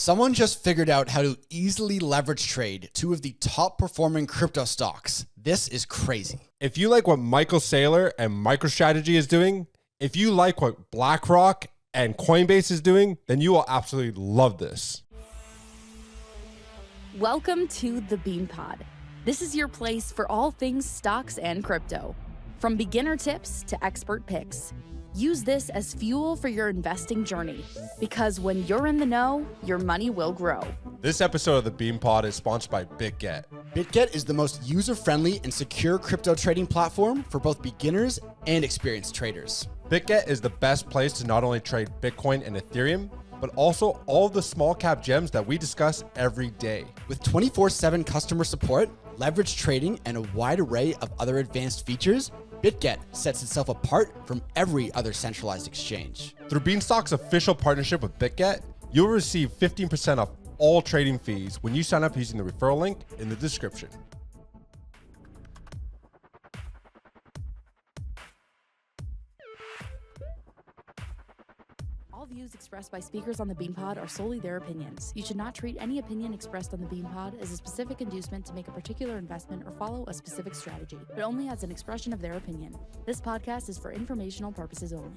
Someone just figured out how to easily leverage trade two of the top performing crypto stocks. This is crazy. If you like what Michael Saylor and Microstrategy is doing, if you like what BlackRock and Coinbase is doing, then you will absolutely love this. Welcome to the Bean Pod. This is your place for all things stocks and crypto. From beginner tips to expert picks. Use this as fuel for your investing journey, because when you're in the know, your money will grow. This episode of the Bean Pod is sponsored by BitGet. BitGet is the most user-friendly and secure crypto trading platform for both beginners and experienced traders. BitGet is the best place to not only trade Bitcoin and Ethereum, but also all the small cap gems that we discuss every day. With 24/7 customer support, leverage trading, and a wide array of other advanced features, BitGet sets itself apart from every other centralized exchange. Through Beanstock's official partnership with BitGet, you'll receive 15% off all trading fees when you sign up using the referral link in the description. All views expressed by speakers on the Bean Pod are solely their opinions. You should not treat any opinion expressed on the Bean Pod as a specific inducement to make a particular investment or follow a specific strategy, but only as an expression of their opinion. This podcast is for informational purposes only.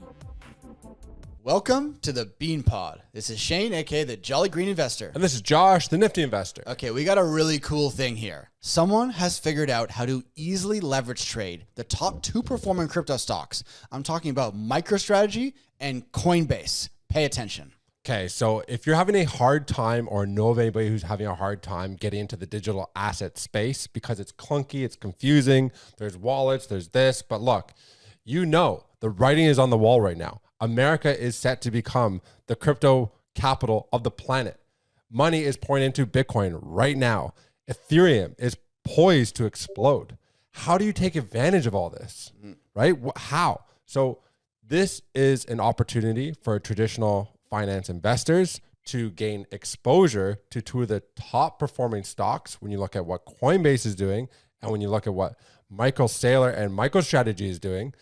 Welcome to the Bean Pod. This is Shane, aka the Jolly Green Investor. And this is Josh, the Nifty Investor. Okay, we got a really cool thing here. Someone has figured out how to easily leverage trade the top two performing crypto stocks. I'm talking about Microstrategy and Coinbase. Pay attention. Okay, so if you're having a hard time or know of anybody who's having a hard time getting into the digital asset space because it's clunky, it's confusing, there's wallets, there's this, but look, you know the writing is on the wall right now. America is set to become the crypto capital of the planet. Money is pouring into Bitcoin right now. Ethereum is poised to explode. How do you take advantage of all this, right? How? So this is an opportunity for traditional finance investors to gain exposure to two of the top performing stocks when you look at what Coinbase is doing and when you look at what Michael Saylor and Microstrategy is doing.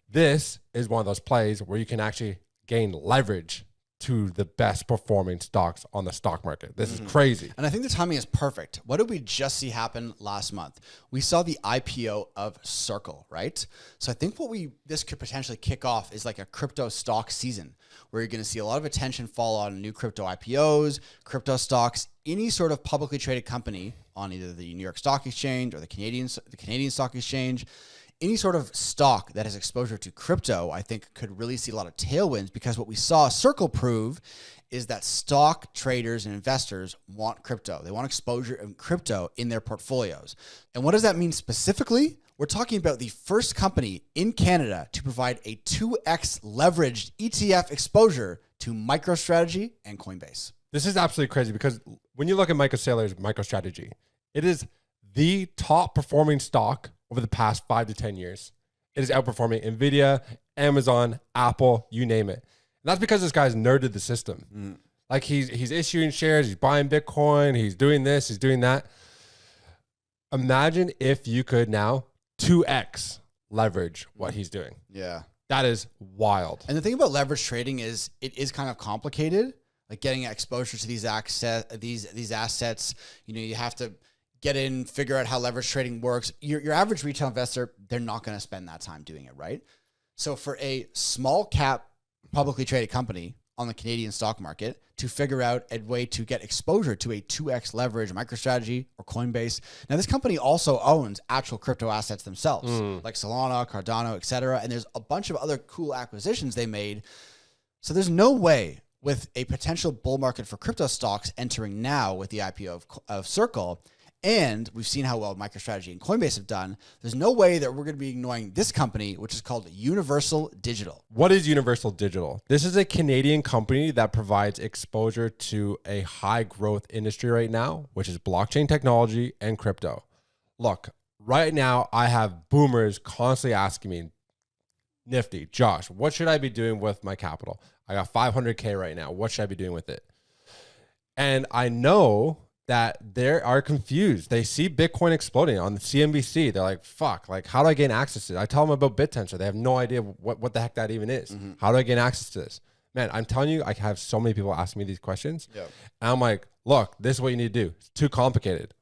This is one of those plays where you can actually gain leverage to the best performing stocks on the stock market. This is crazy. And I think the timing is perfect. What did we just see happen last month? We saw the IPO of Circle, right? So I think this could potentially kick off is like a crypto stock season where you're going to see a lot of attention fall on new crypto IPOs, crypto stocks, any sort of publicly traded company on either the New York Stock Exchange or the Canadian Stock Exchange. Any sort of stock that has exposure to crypto, I think could really see a lot of tailwinds, because what we saw Circle prove is that stock traders and investors want crypto. They want exposure in crypto in their portfolios. And what does that mean specifically? We're talking about the first company in Canada to provide a 2x leveraged ETF exposure to MicroStrategy and Coinbase. This is absolutely crazy because when you look at Michael Saylor's MicroStrategy, it is the top performing stock over the past 5 to 10 years. It is outperforming NVIDIA, Amazon, Apple, you name it. And that's because this guy's nerded the system. Like he's issuing shares, he's buying Bitcoin, he's doing this, he's doing that. Imagine if you could now 2x leverage what he's doing. Yeah. That is wild. And the thing about leverage trading is it is kind of complicated, like getting exposure to these assets. You know, you have to get in, figure out how leverage trading works. Your average retail investor, they're not going to spend that time doing it, right? So for a small cap publicly traded company on the Canadian stock market to figure out a way to get exposure to a 2x leverage MicroStrategy or Coinbase. Now, this company also owns actual crypto assets themselves, like Solana, Cardano, etc. And there's a bunch of other cool acquisitions they made. So there's no way with a potential bull market for crypto stocks entering now with the IPO of Circle, and we've seen how well MicroStrategy and Coinbase have done, there's no way that we're going to be ignoring this company, which is called Universal Digital. What is Universal Digital? This is a Canadian company that provides exposure to a high growth industry right now, which is blockchain technology and crypto. Look, right now I have boomers constantly asking me, Nifty, Josh, what should I be doing with my capital? I got 500K right now. What should I be doing with it? And I know that they are confused. They see Bitcoin exploding on the CNBC. They're like, fuck, like, how do I gain access to it? I tell them about BitTensor. They have no idea what the heck that even is. How do I gain access to this? Man, I'm telling you, I have so many people asking me these questions. Yeah. And I'm like, look, this is what you need to do. It's too complicated.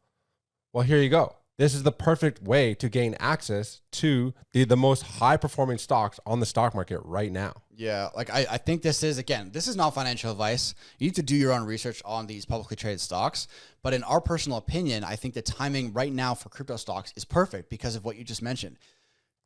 Well, here you go. This is the perfect way to gain access to the most high performing stocks on the stock market right now. Yeah, like I think this is not financial advice. You need to do your own research on these publicly traded stocks. But in our personal opinion, I think the timing right now for crypto stocks is perfect because of what you just mentioned.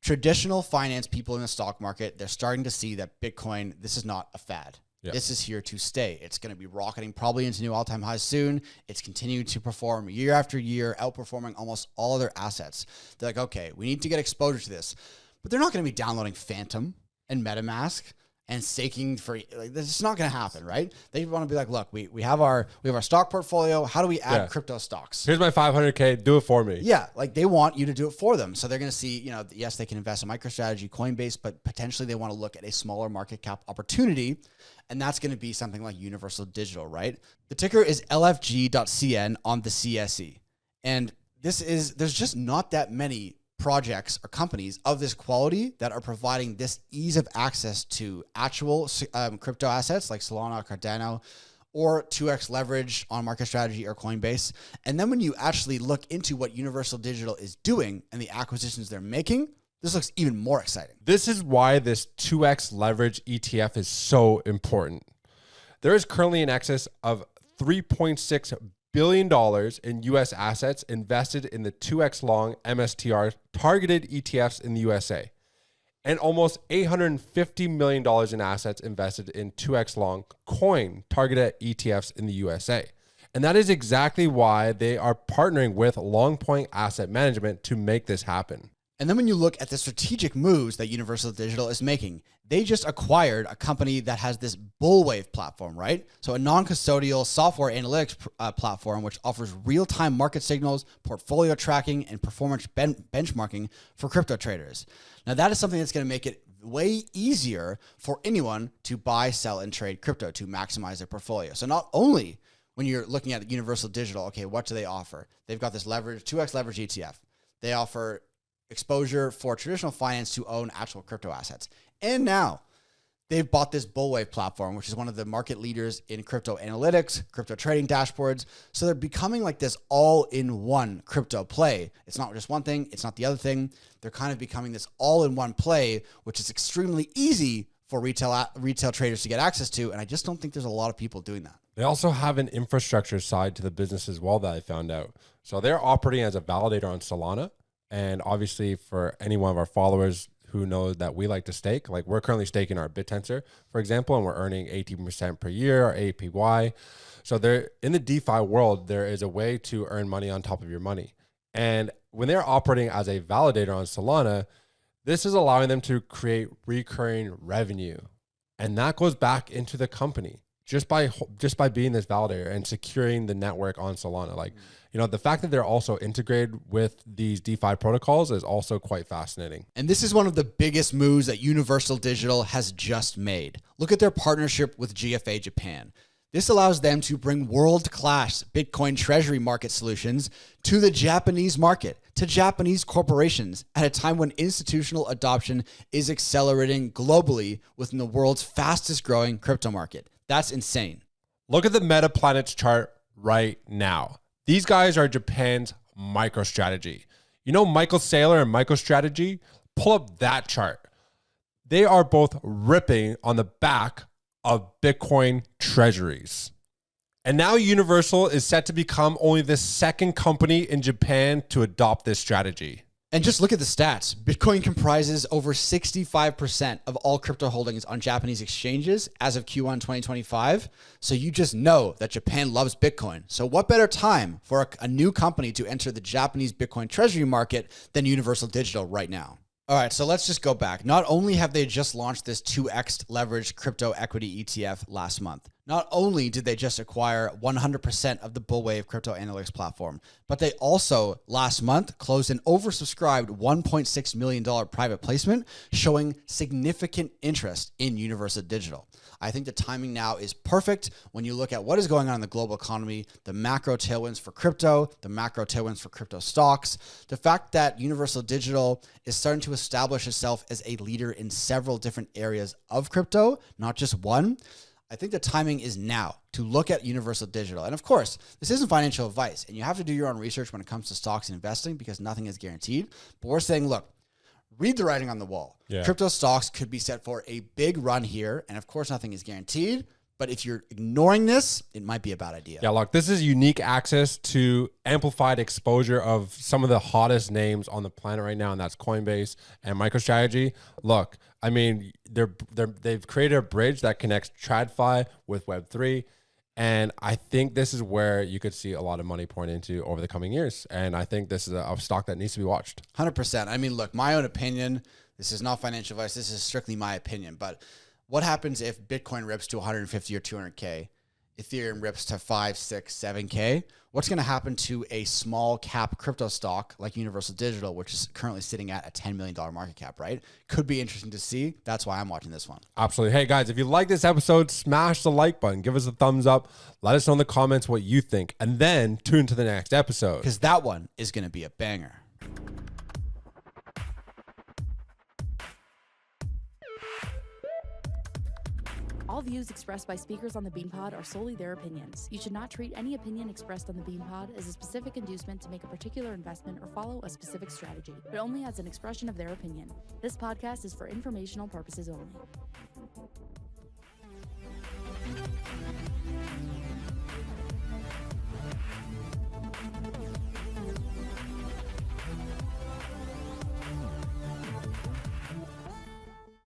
Traditional finance people in the stock market, they're starting to see that Bitcoin, this is not a fad. Yeah. This is here to stay. It's going to be rocketing probably into new all-time highs soon. It's continuing to perform year after year, outperforming almost all other assets. They're like, okay, we need to get exposure to this. But they're not going to be downloading Phantom and MetaMask and staking for, like, this is not going to happen, right? They want to be like, look, we have our stock portfolio. How do we add crypto stocks? Here's my 500K. Do it for me. Yeah, like they want you to do it for them. So they're going to see, yes, they can invest in Microstrategy, Coinbase, but potentially they want to look at a smaller market cap opportunity. And that's going to be something like Universal Digital, right? The ticker is LFG.CN on the CSE. And there's just not that many projects or companies of this quality that are providing this ease of access to actual crypto assets like Solana, Cardano, or 2x leverage on MicroStrategy or Coinbase. And then when you actually look into what Universal Digital is doing and the acquisitions they're making, this looks even more exciting. This is why this 2x leverage ETF is so important. There is currently in excess of $3.6 billion in US assets invested in the 2x long MSTR targeted ETFs in the USA, and almost $850 million in assets invested in 2x long coin targeted ETFs in the USA. And that is exactly why they are partnering with Longpoint Asset Management to make this happen. And then when you look at the strategic moves that Universal Digital is making, they just acquired a company that has this Bullwave platform, right? So a non-custodial software analytics platform, which offers real-time market signals, portfolio tracking, and performance benchmarking for crypto traders. Now that is something that's going to make it way easier for anyone to buy, sell, and trade crypto to maximize their portfolio. So not only when you're looking at Universal Digital, okay, what do they offer? They've got this 2x leverage ETF. They offer exposure for traditional finance to own actual crypto assets. And now they've bought this Bullwave platform, which is one of the market leaders in crypto analytics, crypto trading dashboards. So they're becoming like this all-in-one crypto play. It's not just one thing. It's not the other thing. They're kind of becoming this all-in-one play, which is extremely easy for retail traders to get access to. And I just don't think there's a lot of people doing that. They also have an infrastructure side to the business as well that I found out. So they're operating as a validator on Solana. And obviously for any one of our followers who know that we like to stake, like we're currently staking our BitTensor, for example, and we're earning 18% per year, our APY. So there, in the DeFi world, there is a way to earn money on top of your money. And when they're operating as a validator on Solana, this is allowing them to create recurring revenue. And that goes back into the company just by being this validator and securing the network on Solana. Like, the fact that they're also integrated with these DeFi protocols is also quite fascinating. And this is one of the biggest moves that Universal Digital has just made. Look at their partnership with GFA Japan. This allows them to bring world-class Bitcoin Treasury market solutions to the Japanese market, to Japanese corporations, at a time when institutional adoption is accelerating globally within the world's fastest growing crypto market. That's insane. Look at the Meta Planets chart right now. These guys are Japan's MicroStrategy. Michael Saylor and MicroStrategy? Pull up that chart. They are both ripping on the back of Bitcoin treasuries. And now Universal is set to become only the second company in Japan to adopt this strategy. And just look at the stats. Bitcoin comprises over 65% of all crypto holdings on Japanese exchanges as of Q1 2025. So you just know that Japan loves Bitcoin. So what better time for a new company to enter the Japanese Bitcoin treasury market than Universal Digital right now? All right, so let's just go back. Not only have they just launched this 2x leveraged crypto equity ETF last month, not only did they just acquire 100% of the Bullwave crypto analytics platform, but they also last month closed an oversubscribed $1.6 million private placement showing significant interest in Universal Digital. I think the timing now is perfect when you look at what is going on in the global economy, the macro tailwinds for crypto, the macro tailwinds for crypto stocks, the fact that Universal Digital is starting to establish itself as a leader in several different areas of crypto, not just one. I think the timing is now to look at Universal Digital. And of course, this isn't financial advice, and you have to do your own research when it comes to stocks and investing because nothing is guaranteed. But we're saying, look, read the writing on the wall. Yeah. Crypto stocks could be set for a big run here. And of course, nothing is guaranteed. But if you're ignoring this, it might be a bad idea. Yeah, look, this is unique access to amplified exposure of some of the hottest names on the planet right now, and that's Coinbase and Microstrategy. Look, I mean, they've created a bridge that connects TradFi with Web3, and I think this is where you could see a lot of money pouring into over the coming years. And I think this is a stock that needs to be watched. 100%. I mean, look, my own opinion, this is not financial advice. This is strictly my opinion, but what happens if Bitcoin rips to 150 or 200K, Ethereum rips to 5, 6, 7K? What's going to happen to a small cap crypto stock like Universal Digital, which is currently sitting at a $10 million market cap, right? Could be interesting to see. That's why I'm watching this one. Absolutely. Hey guys, if you like this episode, smash the like button, give us a thumbs up, let us know in the comments what you think, and then tune to the next episode. Because that one is going to be a banger. All views expressed by speakers on the BeanPod are solely their opinions. You should not treat any opinion expressed on the BeanPod as a specific inducement to make a particular investment or follow a specific strategy, but only as an expression of their opinion. This podcast is for informational purposes only.